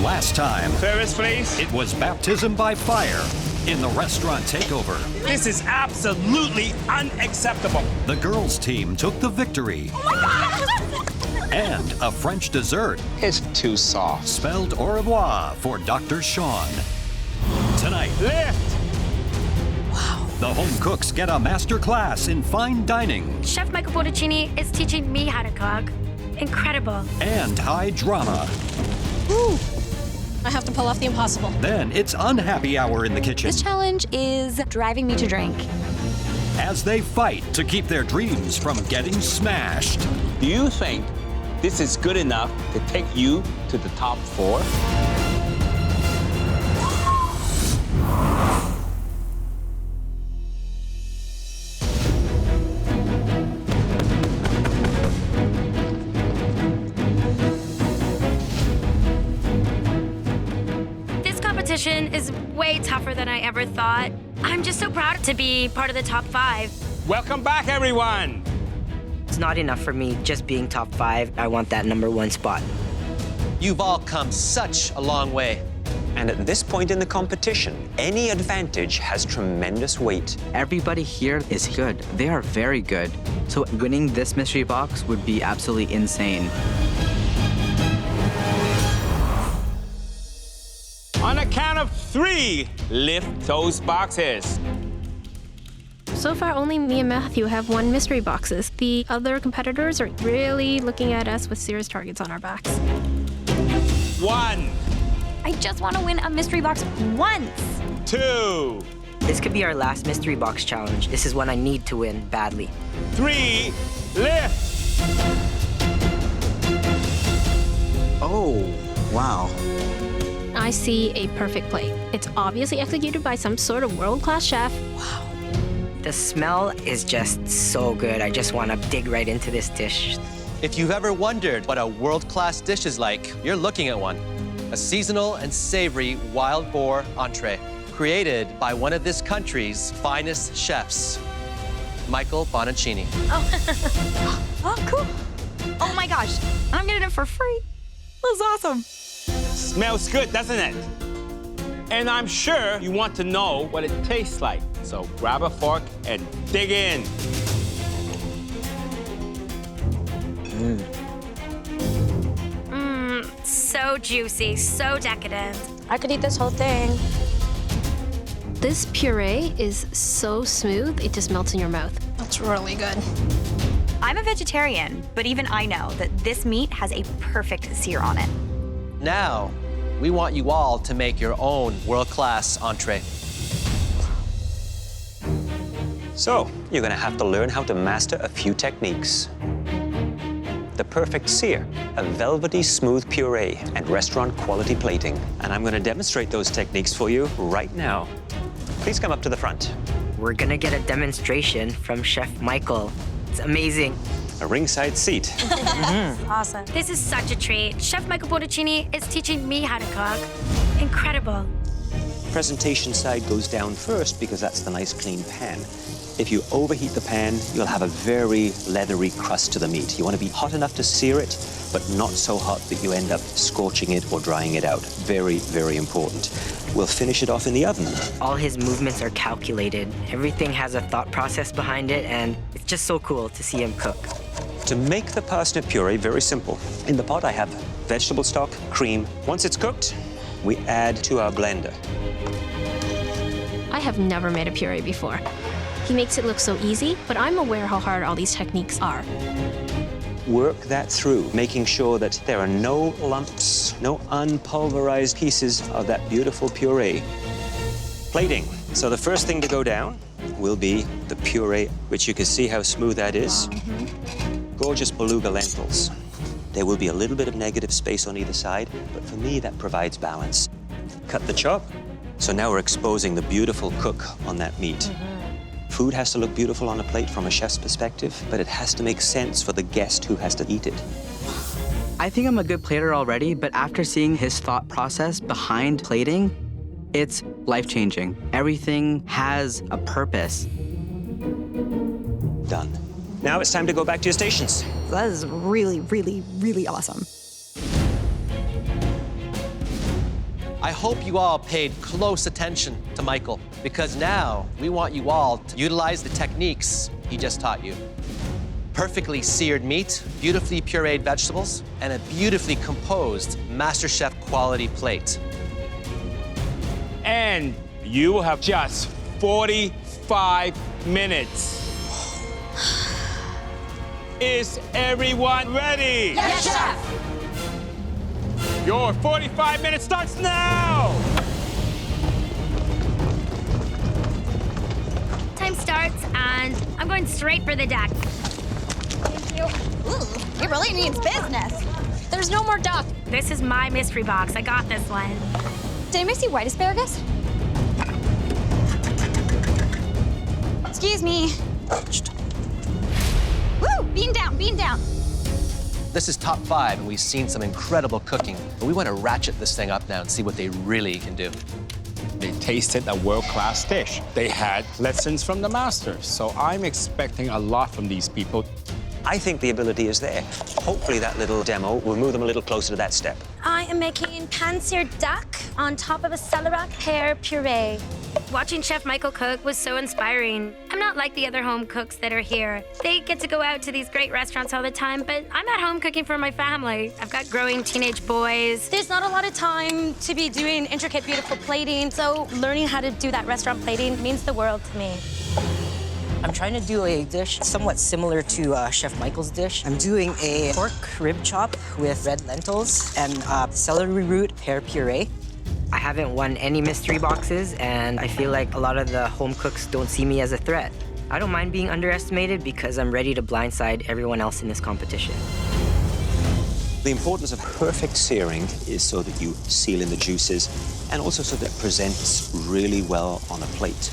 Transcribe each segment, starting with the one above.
Last time, Service, please. it was baptism by fire in the restaurant takeover. This is absolutely unacceptable. The girls' team took the victory. And a French dessert. It's too soft. Spelled au revoir for Dr. Sean. Tonight, Lift. the home cooks get a master class in fine dining Chef Michael Bonacini is teaching me how to cook. Incredible. and high drama. Woo. I have to pull off the impossible. Then it's unhappy hour in the kitchen This challenge is driving me to drink. as they fight to keep their dreams from getting smashed. Do you think this is good enough to take you to the top 4? This competition is way tougher than I ever thought. I'm just so proud to be part of the top 5. Welcome back, everyone. It's not enough for me just being top 5. I want that #1 spot. You've all come such a long way. And at this point in the competition, any advantage has tremendous weight. Everybody here is good. They are very good. So winning this mystery box would be absolutely insane. On a count of 3, lift those boxes. So far, only me and Matthew have won mystery boxes. The other competitors are really looking at us with serious targets on our backs. 1, I just want to win a mystery box once. 2, This could be our last mystery box challenge. This is one I need to win badly. 3, lift. Oh, wow. I see a perfect plate. It's obviously executed by some sort of world-class chef. The smell is just so good. I just want to dig right into this dish. If you've ever wondered what a world-class dish is like, you're looking at one. A seasonal and savory wild boar entree, created by one of this country's finest chefs, Michael Bonacini. Oh, cool. Oh my gosh, I'm getting it for free. That's awesome. Smells good, doesn't it? And I'm sure you want to know what it tastes like. So grab a fork and dig in. So juicy, so decadent. I could eat this whole thing. This puree is so smooth, it just melts in your mouth. That's really good. I'm a vegetarian, but even I know that this meat has a perfect sear on it. Now, we want you all to make your own world-class entree. So, you're gonna have to learn how to master a few techniques. The perfect sear, a velvety smooth puree, and restaurant quality plating. And I'm gonna demonstrate those techniques for you right now. Please come up to the front. We're gonna get a demonstration from Chef Michael. It's amazing. A ringside seat. Awesome. This is such a treat. Chef Michael Bonacini is teaching me how to cook. Incredible. Presentation side goes down first because that's the nice clean pan. If you overheat the pan, you'll have a very leathery crust to the meat. You want to be hot enough to sear it, but not so hot that you end up scorching it or drying it out. Very, very important. We'll finish it off in the oven. All his movements are calculated. Everything has a thought process behind it, and it's just so cool to see him cook. To make the parsnip puree, very simple. In the pot, I have vegetable stock, cream. Once it's cooked, we add to our blender. I have never made a puree before. He makes it look so easy, but I'm aware how hard all these techniques are. Work that through, making sure that there are no lumps, no unpulverized pieces of that beautiful puree. Plating. So the first thing to go down will be the puree, which you can see how smooth that is. Gorgeous beluga lentils. There will be a little bit of negative space on either side, but for me, that provides balance. Cut the chop. So now we're exposing the beautiful cook on that meat. Food has to look beautiful on a plate from a chef's perspective, but it has to make sense for the guest who has to eat it. I think I'm a good plater already, but after seeing his thought process behind plating, it's life-changing. Everything has a purpose. Done. Now it's time to go back to your stations. That is really, really, really awesome. I hope you all paid close attention to Michael, because now we want you all to utilize the techniques he just taught you. Perfectly seared meat, beautifully pureed vegetables, and a beautifully composed MasterChef quality plate. And you will have just 45 minutes. Is everyone ready? Yes, Chef! Your 45 minutes starts now! Time starts, and I'm going straight for the deck. Thank you. Ooh, it really means business. There's no more duck. This is my mystery box. I got this one. Did I see white asparagus? Excuse me. Woo! Bean down, bean down. This is top 5, and we've seen some incredible cooking, but we want to ratchet this thing up now and see what they really can do. They tasted a world-class dish. They had lessons from the masters, so I'm expecting a lot from these people. I think the ability is there. Hopefully that little demo will move them a little closer to that step. I am making pan-seared duck on top of a celery pear puree. Watching Chef Michael cook was so inspiring. I'm not like the other home cooks that are here. They get to go out to these great restaurants all the time, but I'm at home cooking for my family. I've got growing teenage boys. There's not a lot of time to be doing intricate, beautiful plating, so learning how to do that restaurant plating means the world to me. I'm trying to do a dish somewhat similar to Chef Michael's dish. I'm doing a pork rib chop with red lentils and celery root pear puree. I haven't won any mystery boxes, and I feel like a lot of the home cooks don't see me as a threat. I don't mind being underestimated because I'm ready to blindside everyone else in this competition. The importance of perfect searing is so that you seal in the juices and also so that it presents really well on a plate.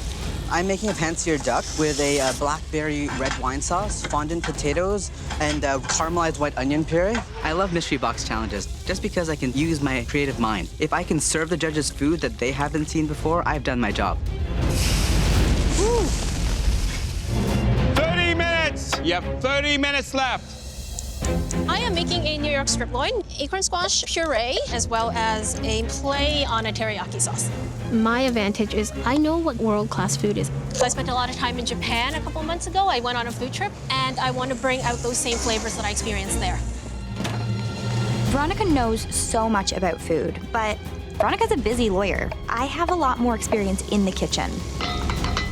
I'm making a pan-seared duck with a blackberry red wine sauce, fondant potatoes, and caramelized white onion puree. I love mystery box challenges just because I can use my creative mind. If I can serve the judges food that they haven't seen before, I've done my job. Woo. 30 minutes! You have 30 minutes left. I am making a New York strip loin, acorn squash puree, as well as a play on a teriyaki sauce. My advantage is I know what world-class food is. So I spent a lot of time in Japan a couple months ago. I went on a food trip, and I want to bring out those same flavors that I experienced there. Veronica knows so much about food, but Veronica's a busy lawyer. I have a lot more experience in the kitchen.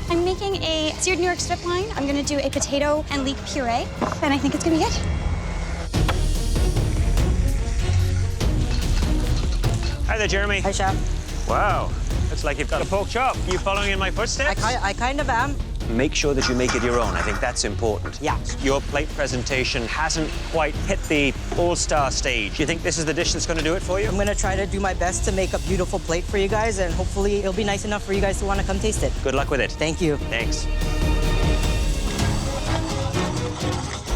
I'm making a seared New York strip loin. I'm gonna do a potato and leek puree, and I think it's gonna be good. Hi there, Jeremy. Hi, Chef. Wow, looks like you've got a pork chop. You following in my footsteps? I kind of am. Make sure that you make it your own. I think that's important. Yeah. Your plate presentation hasn't quite hit the all-star stage. Do you think this is the dish that's going to do it for you? I'm gonna try to do my best to make a beautiful plate for you guys, and hopefully it'll be nice enough for you guys to want to come taste it. Good luck with it. Thank you. Thanks.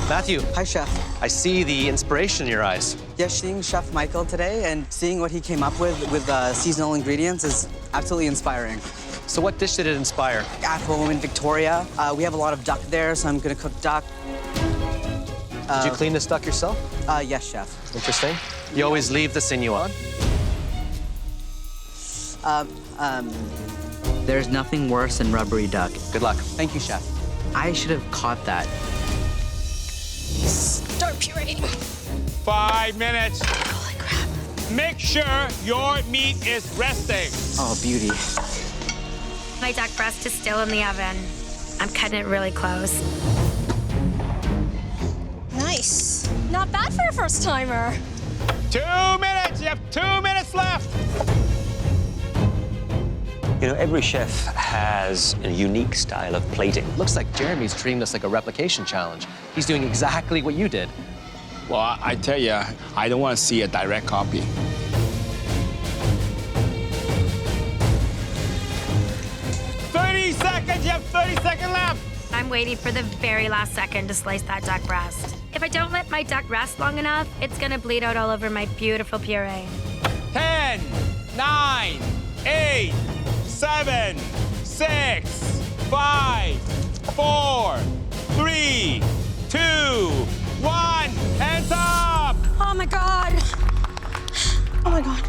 Matthew. Hi, Chef. I see the inspiration in your eyes. Yeah, seeing Chef Michael today and seeing what he came up with seasonal ingredients is absolutely inspiring. So what dish did it inspire? At home in Victoria, we have a lot of duck there, so I'm gonna cook duck. Did you clean this duck yourself? Yes, Chef. Interesting. You always leave the sinew on? There's nothing worse than rubbery duck. Good luck. Thank you, Chef. I should have caught that. Start pureeing. 5 minutes. Holy crap. Make sure your meat is resting. Oh, beauty. My duck breast is still in the oven. I'm cutting it really close. Nice. Not bad for a first-timer. 2 minutes. You have 2 minutes left. You know, every chef has a unique style of plating. Looks like Jeremy's treating this like a replication challenge. He's doing exactly what you did. Well, I tell you, I don't want to see a direct copy. 30 seconds. You have 30 seconds left. I'm waiting for the very last second to slice that duck breast. If I don't let my duck rest long enough, it's gonna bleed out all over my beautiful puree. 10, 9, 8, 7, 6, 5, 4, 3, 2, 1. Hands up! Oh my God. Oh my God.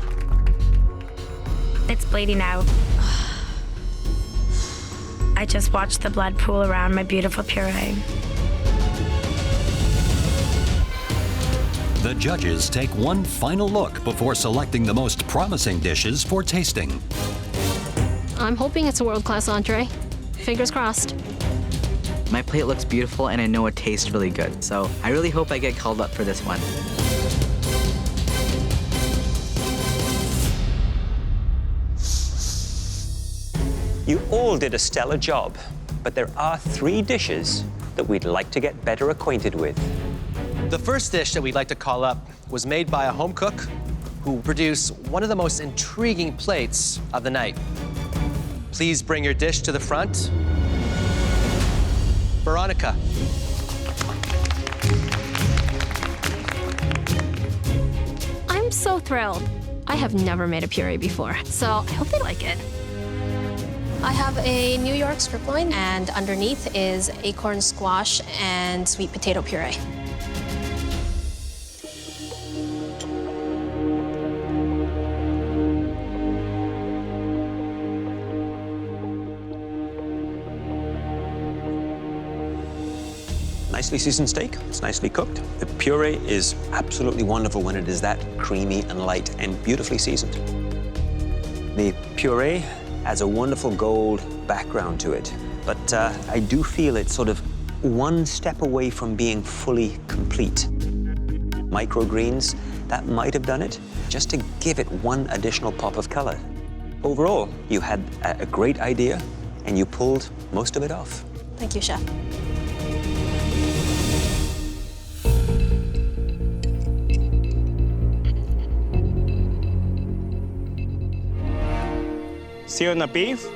It's bleeding out. I just watched the blood pool around my beautiful puree. The judges take one final look before selecting the most promising dishes for tasting. I'm hoping it's a world-class entree. Fingers crossed. My plate looks beautiful and I know it tastes really good. So I really hope I get called up for this one. You all did a stellar job, but there are 3 dishes that we'd like to get better acquainted with. The first dish that we'd like to call up was made by a home cook who produced one of the most intriguing plates of the night. Please bring your dish to the front. Veronica. I'm so thrilled. I have never made a puree before, so I hope they like it. I have a New York strip loin, and underneath is acorn squash and sweet potato puree. Nicely seasoned steak, it's nicely cooked. The puree is absolutely wonderful when it is that creamy and light and beautifully seasoned. The puree adds a wonderful gold background to it, but I do feel it's sort of one step away from being fully complete. Microgreens, that might have done it, just to give it one additional pop of color. Overall, you had a great idea and you pulled most of it off. Thank you, Chef. Sear on the beef.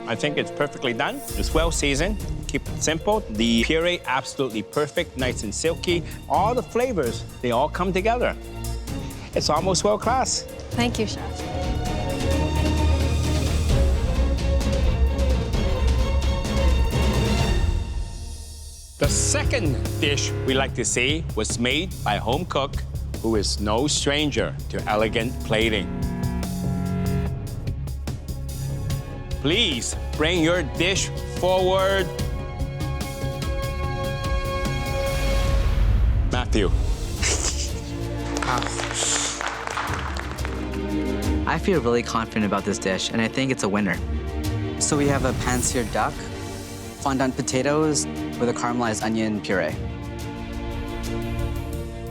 I think it's perfectly done. It's well seasoned. Keep it simple. The puree absolutely perfect, nice and silky. All the flavors, they all come together. It's almost world class. Thank you, Chef. The second dish we like to see was made by a home cook who is no stranger to elegant plating. Please bring your dish forward. Matthew. I feel really confident about this dish and I think it's a winner. So we have a pan-seared duck, fondant potatoes with a caramelized onion puree.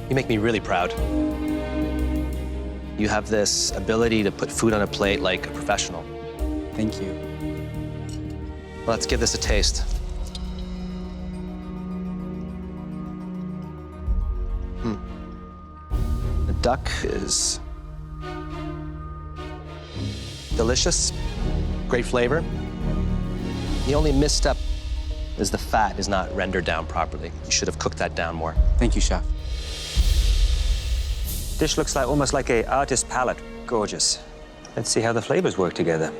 You make me really proud. You have this ability to put food on a plate like a professional. Thank you. Let's give this a taste. The duck is delicious, great flavor. The only misstep is the fat is not rendered down properly. You should have cooked that down more. Thank you, Chef. Dish looks like almost like an artist's palette. Gorgeous. Let's see how the flavors work together.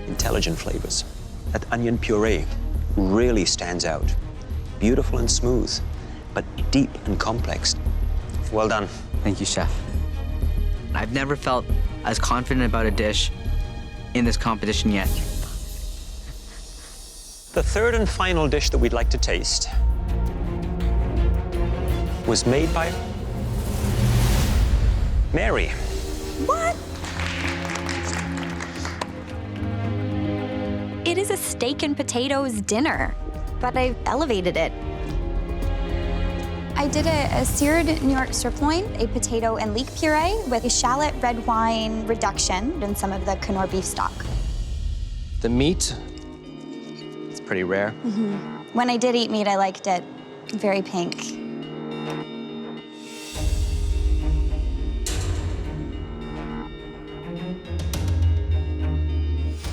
Intelligent flavors. That onion puree really stands out. Beautiful and smooth, but deep and complex. Well done. Thank you, Chef. I've never felt as confident about a dish in this competition yet. The third and final dish that we'd like to taste was made by Mary. What? It is a steak and potatoes dinner, but I've elevated it. I did a seared New York strip loin, a potato and leek puree with a shallot red wine reduction and some of the Knorr beef stock. The meat, it's pretty rare. When I did eat meat, I liked it very pink.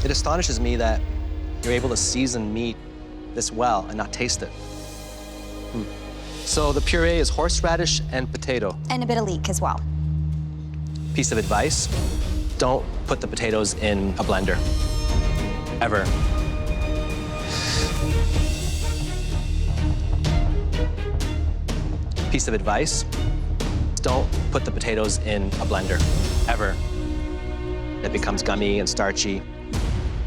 It astonishes me that you're able to season meat this well and not taste it. So the puree is horseradish and potato. And a bit of leek as well. Piece of advice, don't put the potatoes in a blender, ever. Piece of advice, don't put the potatoes in a blender, ever. It becomes gummy and starchy.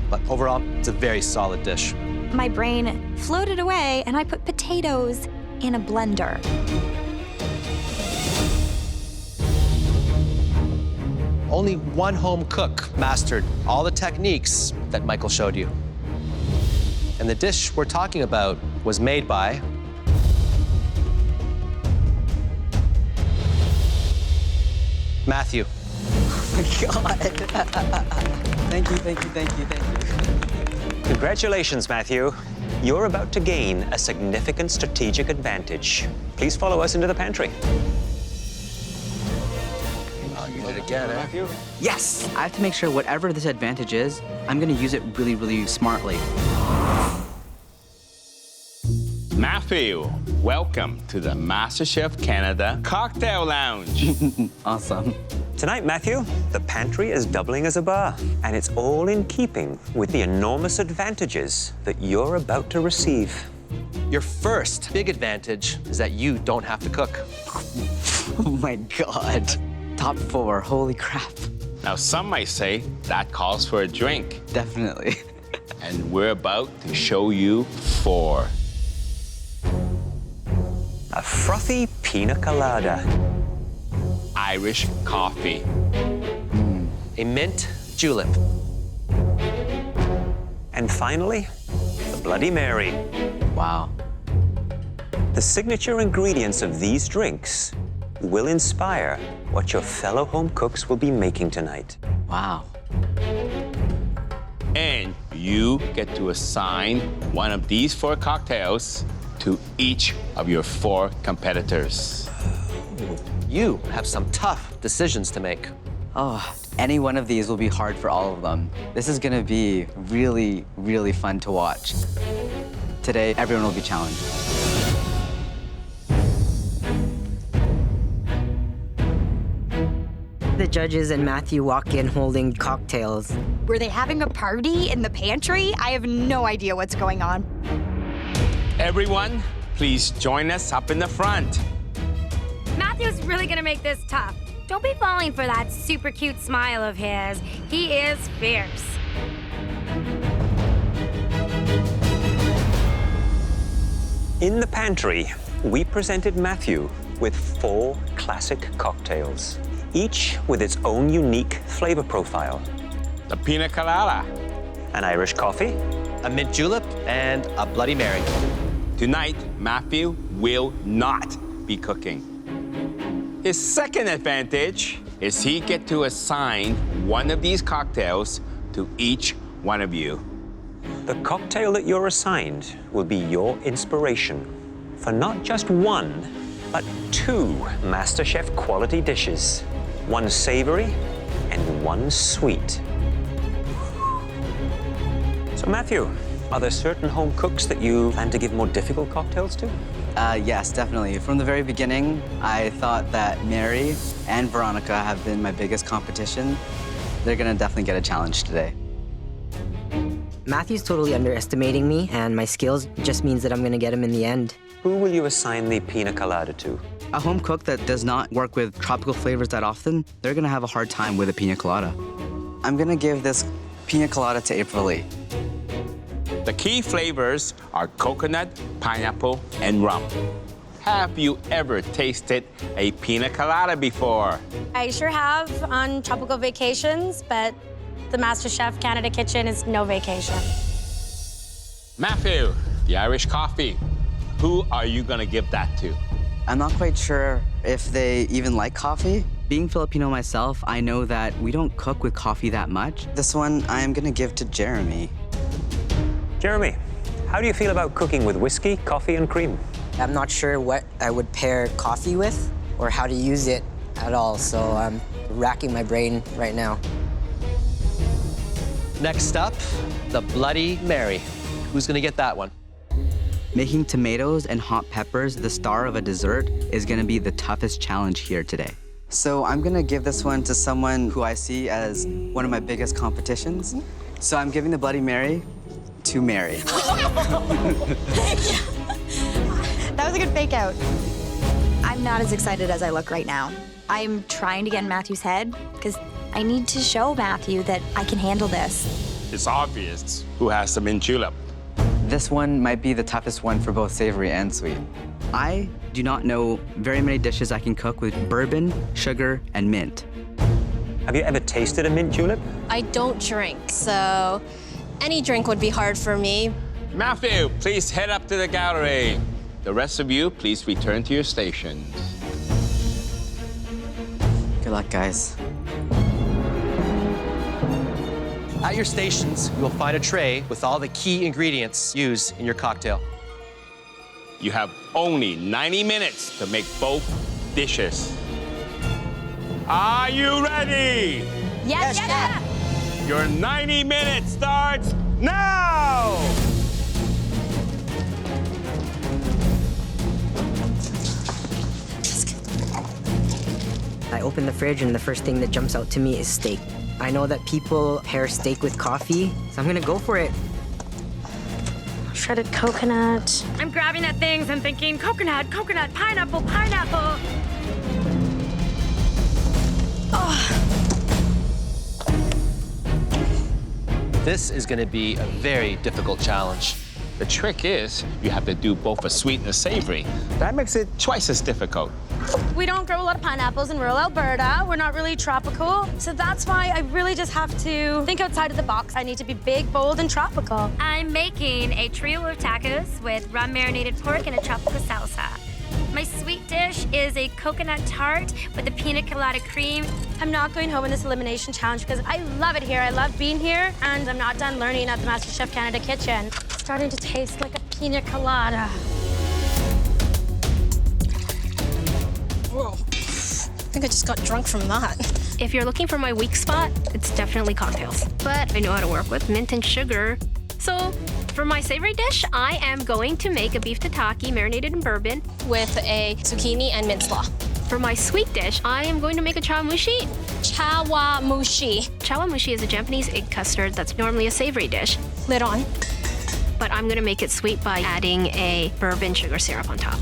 But overall, it's a very solid dish. My brain floated away, and I put potatoes in a blender. Only one home cook mastered all the techniques that Michael showed you. And the dish we're talking about was made by Matthew. Oh my God. Thank you, thank you, thank you, thank you. Congratulations, Matthew. You're about to gain a significant strategic advantage. Please follow us into the pantry. Oh, you did it again, eh? Yes! I have to make sure whatever this advantage is, I'm gonna use it really, really smartly. Matthew, welcome to the MasterChef Canada Cocktail Lounge. Awesome. Tonight, Matthew, the pantry is doubling as a bar, and it's all in keeping with the enormous advantages that you're about to receive. Your first big advantage is that you don't have to cook. Oh my God. Top 4, holy crap. Now, some might say that calls for a drink. Definitely. And we're about to show you 4. A frothy pina colada. Irish coffee. A mint julep. And finally, the Bloody Mary. Wow. The signature ingredients of these drinks will inspire what your fellow home cooks will be making tonight. Wow. And you get to assign one of these 4 cocktails to each of your 4 competitors. You have some tough decisions to make. Oh, any one of these will be hard for all of them. This is gonna be really, really fun to watch. Today, everyone will be challenged. The judges and Matthew walk in holding cocktails. Were they having a party in the pantry? I have no idea what's going on. Everyone, please join us up in the front. Matthew's really gonna make this tough. Don't be falling for that super cute smile of his. He is fierce. In the pantry, we presented Matthew with 4 classic cocktails, each with its own unique flavor profile. The pina colada. An Irish coffee, A mint julep and a Bloody Mary. Tonight, Matthew will not be cooking. His second advantage is he get to assign one of these cocktails to each one of you. the cocktail that you're assigned will be your inspiration for not just 1, but 2 MasterChef quality dishes. 1 savory and 1 sweet. So Matthew, are there certain home cooks that you plan to give more difficult cocktails to? Yes, definitely. From the very beginning, I thought that Mary and Veronica have been my biggest competition. They're gonna definitely get a challenge today. Matthew's totally underestimating me, and my skills just means that I'm gonna get him in the end. Who will you assign the pina colada to? A home cook that does not work with tropical flavors that often, they're gonna have a hard time with a pina colada. I'm gonna give this pina colada to Aprile. The key flavors are coconut, pineapple, and rum. Have you ever tasted a pina colada before? I sure have on tropical vacations, but the MasterChef Canada kitchen is no vacation. Matthew, the Irish coffee. Who are you gonna give that to? I'm not quite sure if they even like coffee. Being Filipino myself, I know that we don't cook with coffee that much. This one, I'm gonna give to Jeremy. Jeremy, how do you feel about cooking with whiskey, coffee, and cream? I'm not sure what I would pair coffee with or how to use it at all, so I'm racking my brain right now. Next up, the Bloody Mary. Who's gonna get that one? Making tomatoes and hot peppers the star of a dessert is gonna be the toughest challenge here today. So I'm gonna give this one to someone who I see as one of my biggest competitions. So I'm giving the Bloody Mary to Mary. That was a good fake out. I'm I'm not as excited as I look right now. I'm trying to get in Matthew's head because I need to show Matthew that I can handle this. It's obvious who has the mint julep. This one might be the toughest one for both savory and sweet. I do not know very many dishes I can cook with bourbon, sugar, and mint. Have you ever tasted a mint julep? I don't drink, so any drink would be hard for me. Matthew, please head up to the gallery. The rest of you, please return to your stations. Good luck, guys. At your stations, you will find a tray with all the key ingredients used in your cocktail. You have only 90 minutes to make both dishes. Are you ready? Yes, chef. Your 90 minutes starts now! I open the fridge and the first thing that jumps out to me is steak. I know that people pair steak with coffee, so I'm gonna go for it. Shredded coconut. I'm grabbing at things and thinking coconut, coconut, pineapple, pineapple. This is going to be a very difficult challenge. The trick is you have to do both a sweet and a savory. That makes it twice as difficult. We don't grow a lot of pineapples in rural Alberta. We're not really tropical. So that's why I really just have to think outside of the box. I need to be big, bold, and tropical. I'm making a trio of tacos with rum marinated pork and a tropical salsa. My sweet dish is a coconut tart with a pina colada cream. I'm not going home in this elimination challenge because I love it here. I love being here, and I'm not done learning at the MasterChef Canada kitchen. It's starting to taste like a pina colada. Whoa. I think I just got drunk from that. If you're looking for my weak spot, it's definitely cocktails. But I know how to work with mint and sugar. So for my savory dish, I am going to make a beef tataki marinated in bourbon with a zucchini and mint slaw. For my sweet dish, I am going to make a chawamushi. Chawamushi. Chawamushi is a Japanese egg custard that's normally a savory dish. Lid on. But I'm gonna make it sweet by adding a bourbon sugar syrup on top.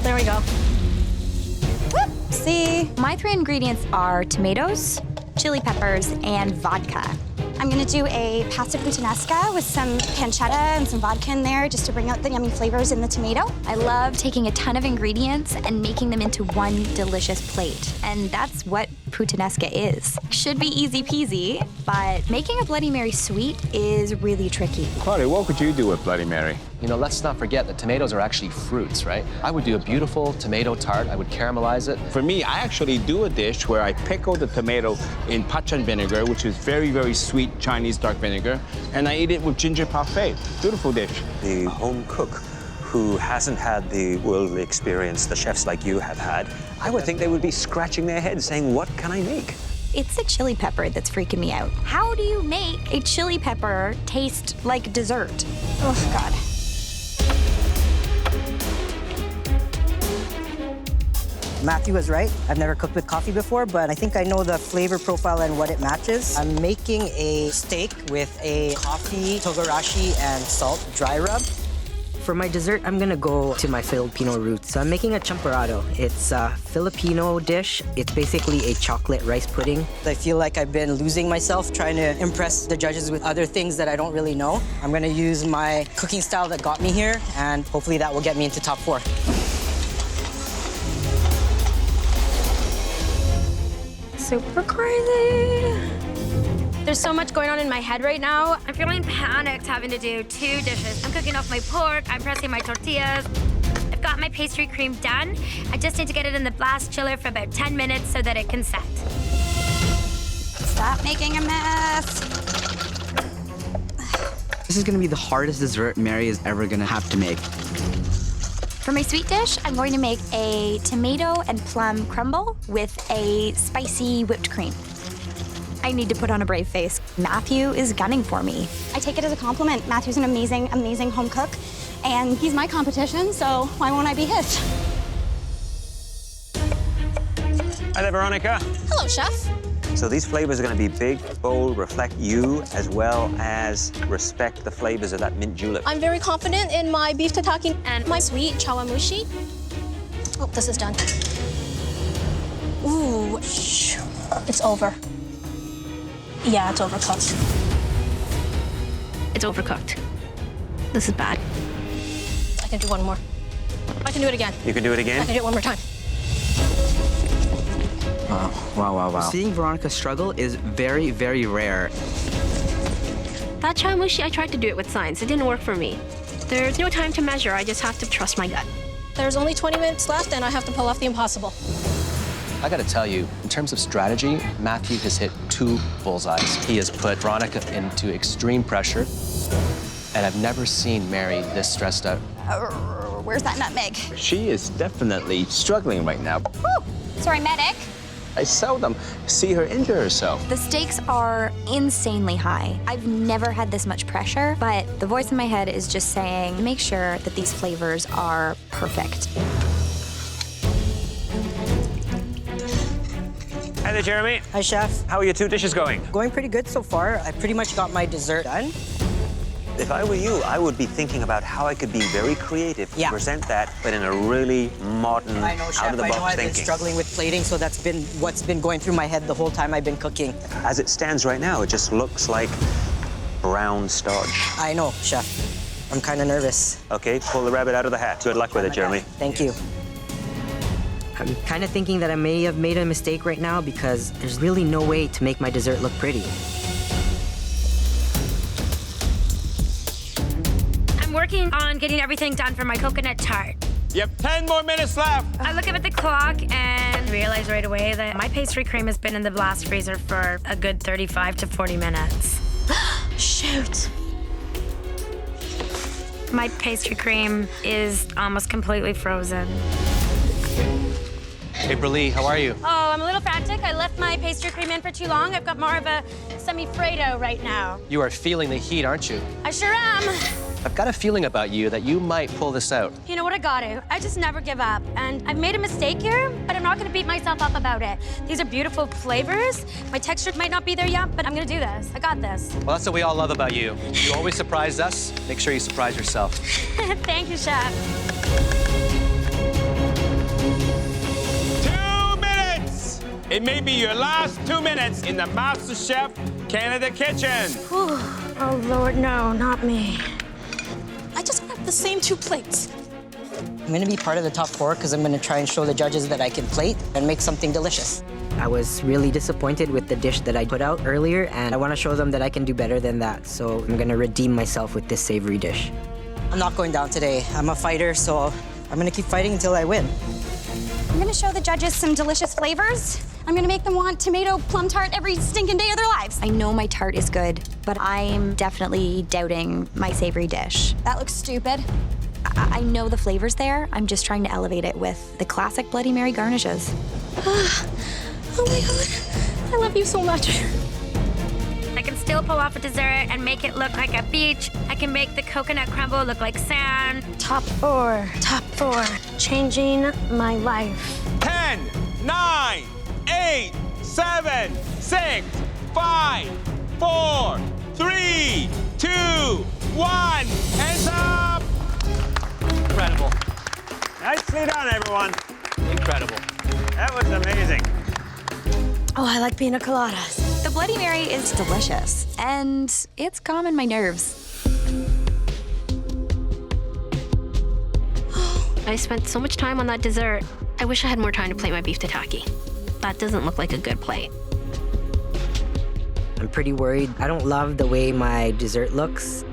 There we go. See, my 3 ingredients are tomatoes, chili peppers, and vodka. I'm gonna do a pasta puttanesca with some pancetta and some vodka in there just to bring out the yummy flavors in the tomato. I love taking a ton of ingredients and making them into one delicious plate. And that's what puttanesca is. Should be easy peasy, but making a Bloody Mary sweet is really tricky. Claudio, what would you do with Bloody Mary? You know, let's not forget that tomatoes are actually fruits, right? I would do a beautiful tomato tart. I would caramelize it. For me, I actually do a dish where I pickle the tomato in pachan vinegar, which is very, very sweet Chinese dark vinegar, and I eat it with ginger parfait. Beautiful dish. The home cook who hasn't had the worldly experience the chefs like you have had, I would think they would be scratching their heads saying, what can I make? It's the chili pepper that's freaking me out. How do you make a chili pepper taste like dessert? Oh, God. Matthew was right. I've never cooked with coffee before, but I think I know the flavor profile and what it matches. I'm making a steak with a coffee, togarashi, and salt dry rub. For my dessert, I'm gonna go to my Filipino roots. So I'm making a champorado. It's a Filipino dish. It's basically a chocolate rice pudding. I feel like I've been losing myself trying to impress the judges with other things that I don't really know. I'm gonna use my cooking style that got me here, and hopefully that will get me into top 4. Super crazy. There's so much going on in my head right now. I'm feeling panicked having to do 2 dishes. I'm cooking off my pork, I'm pressing my tortillas. I've got my pastry cream done. I just need to get it in the blast chiller for about 10 minutes so that it can set. Stop making a mess. This is gonna be the hardest dessert Mary is ever gonna have to make. For my sweet dish, I'm going to make a tomato and plum crumble with a spicy whipped cream. I need to put on a brave face. Matthew is gunning for me. I take it as a compliment. Matthew's an amazing, amazing home cook, and he's my competition, so why won't I be his? Hi there, Veronica. Hello, chef. So these flavors are going to be big, bold, reflect you, as well as respect the flavors of that mint julep. I'm very confident in my beef tataki and my sweet chawamushi. Oh, this is done. Ooh, it's over. Yeah, it's overcooked. It's overcooked. This is bad. I can do one more. I can do it again. You can do it I again? can do it one more time. Wow. Seeing Veronica struggle is very, very rare. That chamushi, I tried to do it with science. It didn't work for me. There's no time to measure. I just have to trust my gut. There's only 20 minutes left, and I have to pull off the impossible. I gotta tell you, in terms of strategy, Matthew has hit 2 bullseyes. He has put Veronica into extreme pressure, and I've never seen Mary this stressed out. Where's that nutmeg? She is definitely struggling right now. Woo! Sorry, medic. I seldom see her injure herself. The stakes are insanely high. I've never had this much pressure, but the voice in my head is just saying, make sure that these flavors are perfect. Hi there, Jeremy. Hi, chef. How are your 2 dishes going? Going pretty good so far. I pretty much got my dessert done. If I were you, I would be thinking about how I could be very creative to present that, but in a really modern, I know, chef. out-of-the-box I know I've thinking. been struggling with plating, so that's been what's been going through my head the whole time I've been cooking. As it stands right now, it just looks like brown starch. I know, chef. I'm kind of nervous. Okay, pull the rabbit out of the hat. Good luck with it, Jeremy. Thank you. I'm kind of thinking that I may have made a mistake right now because there's really no way to make my dessert look pretty. I'm working on getting everything done for my coconut tart. You have 10 more minutes left. I look up at the clock and realize right away that my pastry cream has been in the blast freezer for a good 35 to 40 minutes. Shoot. My pastry cream is almost completely frozen. Hey, Brlee, how are you? Oh, I'm a little frantic. I left my pastry cream in for too long. I've got more of a semi-Fredo right now. You are feeling the heat, aren't you? I sure am. I've got a feeling about you that you might pull this out. You know what, I got to. I just never give up. And I've made a mistake here, but I'm not gonna beat myself up about it. These are beautiful flavors. My texture might not be there yet, but I'm gonna do this. I got this. Well, that's what we all love about you. You always surprise us. Make sure you surprise yourself. Thank you, chef. 2 minutes! It may be your last 2 minutes in the MasterChef Canada kitchen. Whew. Oh, Lord, no, not me. I just want the same 2 plates. I'm gonna be part of the top 4 because I'm gonna try and show the judges that I can plate and make something delicious. I was really disappointed with the dish that I put out earlier, and I want to show them that I can do better than that. So I'm going to redeem myself with this savory dish. I'm not going down today. I'm a fighter, so I'm gonna keep fighting until I win. I'm gonna show the judges some delicious flavors. I'm gonna make them want tomato plum tart every stinking day of their lives. I know my tart is good, but I'm definitely doubting my savory dish. That looks stupid. I know the flavor's there. I'm just trying to elevate it with the classic Bloody Mary garnishes. Oh my God, I love you so much. I can still pull off a dessert and make it look like a beach. I can make the coconut crumble look like sand. Top 4, top 4, changing my life. 10, 9, 8, 7, 6, 5, 4, 3, 2, 1, hands up! Incredible. Nicely done, everyone. Incredible. That was amazing. Oh, I like pina coladas. The Bloody Mary is delicious, and it's calming my nerves. I spent so much time on that dessert. I wish I had more time to plate my beef tataki. That doesn't look like a good plate. I'm pretty worried. I don't love the way my dessert looks.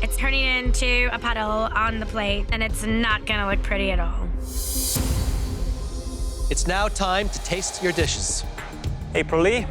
It's turning into a puddle on the plate, and it's not gonna look pretty at all. It's now time to taste your dishes. April Lee.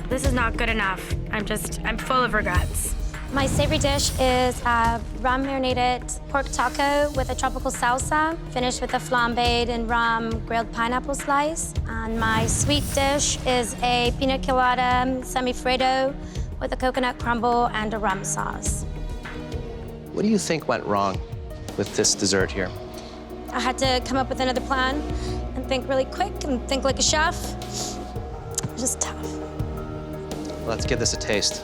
This is not good enough. I'm full of regrets. My savory dish is a rum marinated pork taco with a tropical salsa, finished with a flambéed and rum grilled pineapple slice. And my sweet dish is a pina colada semi-Fredo with a coconut crumble and a rum sauce. What do you think went wrong with this dessert here? I had to come up with another plan and think really quick and think like a chef. Just tough. Let's give this a taste.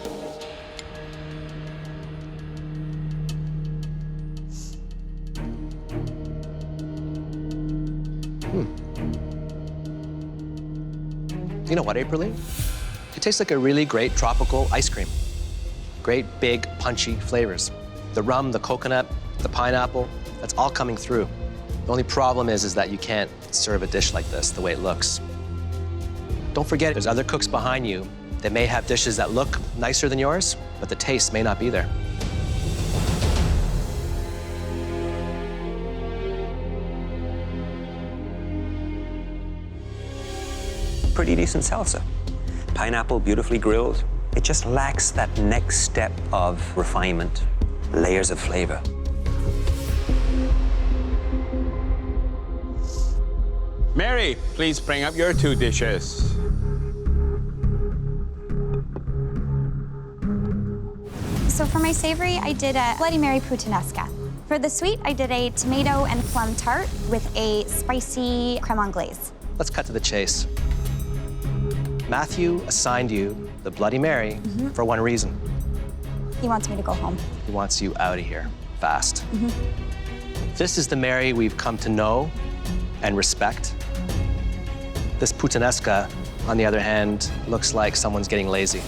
You know what, Aprile? It tastes like a really great tropical ice cream. Great, big, punchy flavors. The rum, the coconut, the pineapple, that's all coming through. The only problem is that you can't serve a dish like this the way it looks. Don't forget, there's other cooks behind you that may have dishes that look nicer than yours, but the taste may not be there. Pretty decent salsa. Pineapple, beautifully grilled. It just lacks that next step of refinement, layers of flavor. Mary, please bring up your 2 dishes. So for my savory, I did a Bloody Mary puttanesca. For the sweet, I did a tomato and plum tart with a spicy creme anglaise. Let's cut to the chase. Matthew assigned you the Bloody Mary for one reason. He wants me to go home. He wants you out of here fast. This is the Mary we've come to know and respect. This puttanesca, on the other hand, looks like someone's getting lazy.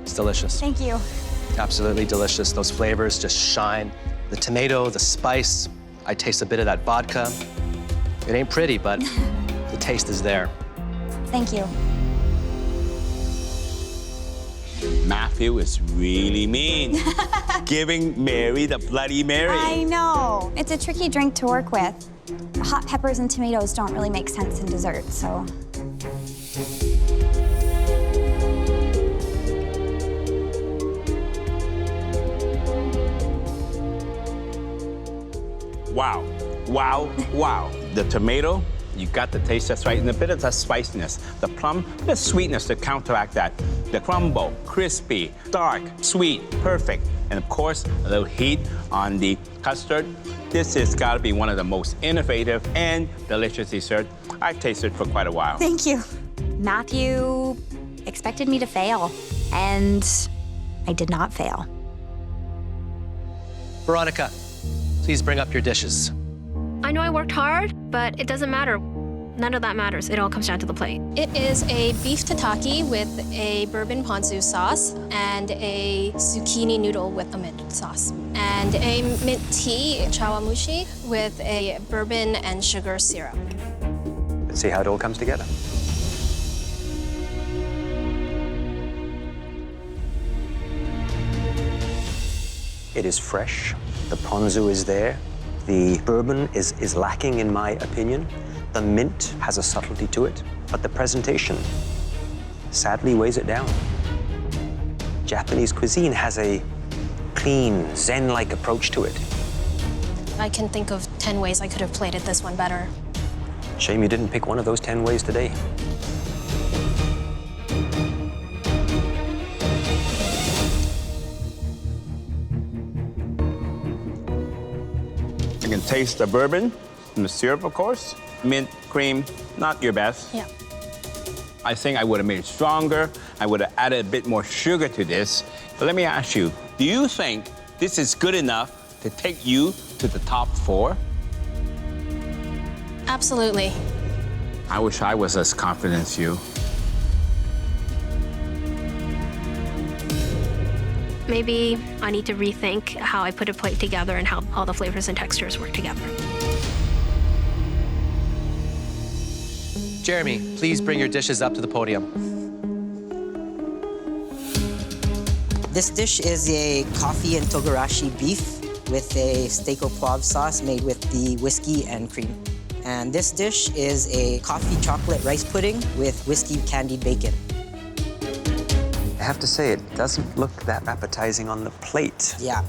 It's delicious. Thank you. Absolutely delicious. Those flavors just shine. The tomato, the spice, I taste a bit of that vodka. It ain't pretty, but the taste is there. Thank you. Matthew is really mean. Giving Mary the Bloody Mary. I know. It's a tricky drink to work with. Hot peppers and tomatoes don't really make sense in dessert, so. Wow, wow, wow. The tomato, you got the taste just right, and a bit of the spiciness. The plum, the sweetness to counteract that. The crumble, crispy, dark, sweet, perfect. And of course, a little heat on the custard. This has got to be one of the most innovative and delicious dessert I've tasted for quite a while. Thank you. Matthew expected me to fail, and I did not fail. Veronica, please bring up your dishes. I know I worked hard, but it doesn't matter. None of that matters. It all comes down to the plate. It is a beef tataki with a bourbon ponzu sauce and a zucchini noodle with a mint sauce. And a mint tea chawamushi with a bourbon and sugar syrup. Let's see how it all comes together. It is fresh. The ponzu is there. The bourbon is lacking, in my opinion. The mint has a subtlety to it, but the presentation sadly weighs it down. Japanese cuisine has a clean, zen-like approach to it. I can think of 10 ways I could have plated this one better. Shame you didn't pick one of those 10 ways today. You can taste the bourbon and the syrup, of course. Mint, cream, not your best. Yeah. I think I would have made it stronger. I would have added a bit more sugar to this. But let me ask you, do you think this is good enough to take you to the top 4? Absolutely. I wish I was as confident as you. Maybe I need to rethink how I put a plate together and how all the flavors and textures work together. Jeremy, please bring your dishes up to the podium. This dish is a coffee and togarashi beef with a steak au poivre sauce made with the whiskey and cream. And this dish is a coffee chocolate rice pudding with whiskey candied bacon. I have to say, it doesn't look that appetizing on the plate. Yeah.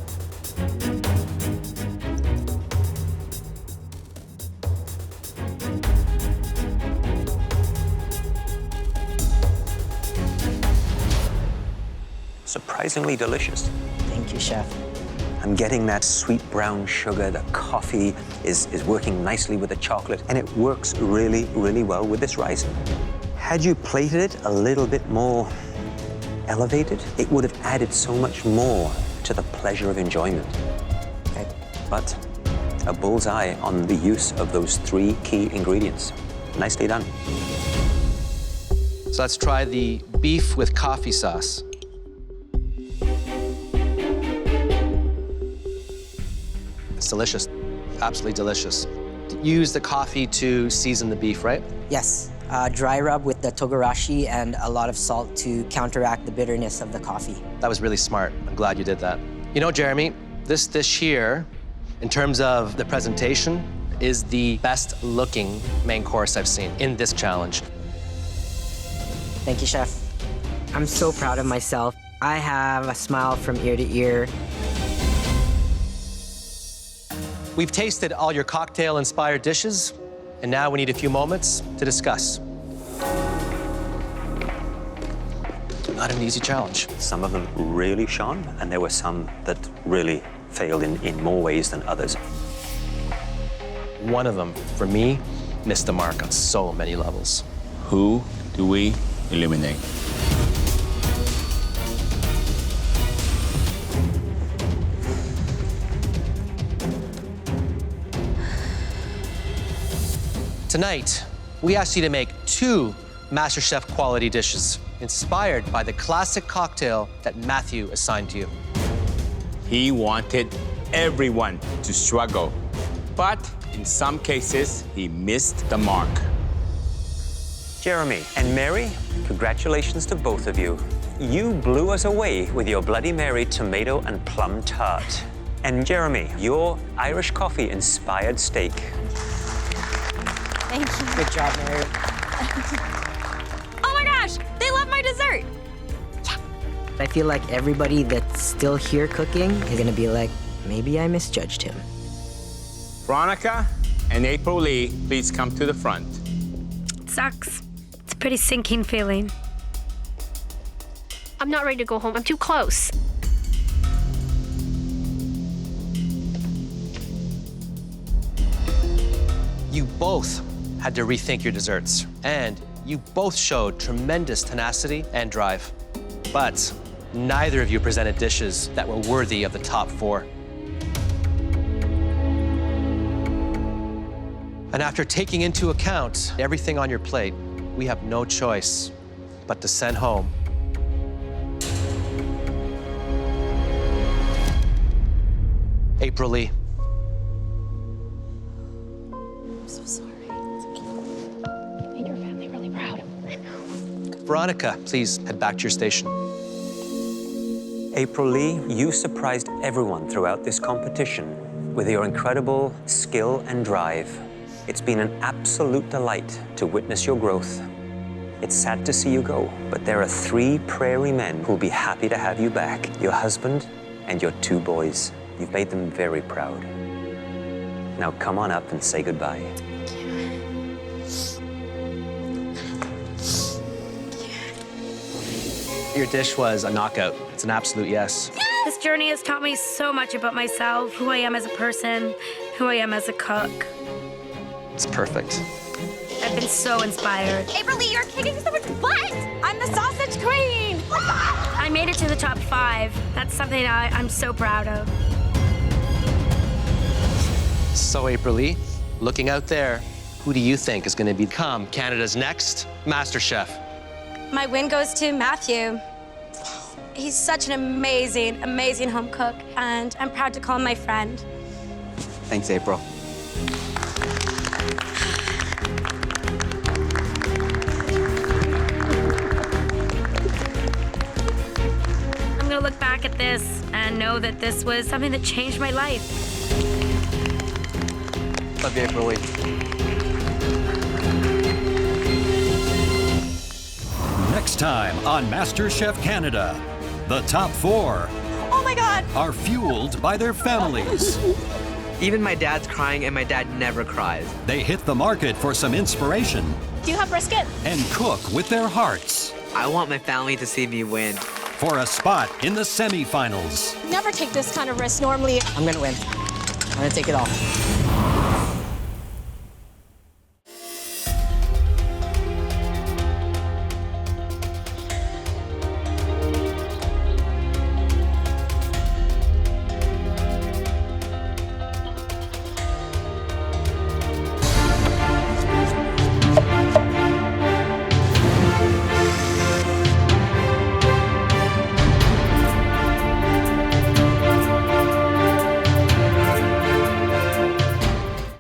Surprisingly delicious. Thank you, chef. I'm getting that sweet brown sugar. The coffee is working nicely with the chocolate, and it works really, really well with this rice. Had you plated it a little bit more elevated, it would have added so much more to the pleasure of enjoyment. Okay. But a bullseye on the use of those 3 key ingredients. Nicely done. So let's try the beef with coffee sauce. It's delicious, absolutely delicious. Use the coffee to season the beef, right? Yes. Dry rub with the togarashi and a lot of salt to counteract the bitterness of the coffee. That was really smart. I'm glad you did that. You know, Jeremy, this dish here, in terms of the presentation, is the best looking main course I've seen in this challenge. Thank you, Chef. I'm so proud of myself. I have a smile from ear to ear. We've tasted all your cocktail-inspired dishes, and now we need a few moments to discuss. Not an easy challenge. Some of them really shone, and there were some that really failed in more ways than others. One of them, for me, missed the mark on so many levels. Who do we eliminate? Tonight, we asked you to make 2 MasterChef quality dishes inspired by the classic cocktail that Matthew assigned to you. He wanted everyone to struggle, but in some cases, he missed the mark. Jeremy and Mary, congratulations to both of you. You blew us away with your Bloody Mary tomato and plum tart. And Jeremy, your Irish coffee-inspired steak. Thank you. Good job, Mary. Oh my gosh, they love my dessert. I feel like everybody that's still here cooking is gonna be like, maybe I misjudged him. Veronica and April Lee, please come to the front. It sucks. It's a pretty sinking feeling. I'm not ready to go home. I'm too close. You both had to rethink your desserts, and you both showed tremendous tenacity and drive. But neither of you presented dishes that were worthy of the top 4. And after taking into account everything on your plate, we have no choice but to send home April Lee. I'm so sorry. You made your family really proud. Veronica, please head back to your station. April Lee, you surprised everyone throughout this competition with your incredible skill and drive. It's been an absolute delight to witness your growth. It's sad to see you go, but there are 3 prairie men who'll be happy to have you back. Your husband and your 2 boys. You've made them very proud. Now come on up and say goodbye. Your dish was a knockout. It's an absolute yes. This journey has taught me so much about myself, who I am as a person, who I am as a cook. It's perfect. I've been so inspired. April Lee, you're kicking so much butt. I'm the sausage queen. I made it to the top 5. That's something I'm so proud of. So, April Lee, looking out there, who do you think is going to become Canada's next MasterChef? My win goes to Matthew. He's such an amazing, amazing home cook, and I'm proud to call him my friend. Thanks, April. I'm gonna look back at this and know that this was something that changed my life. Love you, April Lee. Next time on MasterChef Canada, the top 4 Oh my God. are fueled by their families. Even my dad's crying, and my dad never cries. They hit the market for some inspiration Do you have brisket? and cook with their hearts I want my family to see me win. for a spot in the semifinals. Never take this kind of risk normally. I'm gonna win. I'm gonna take it all.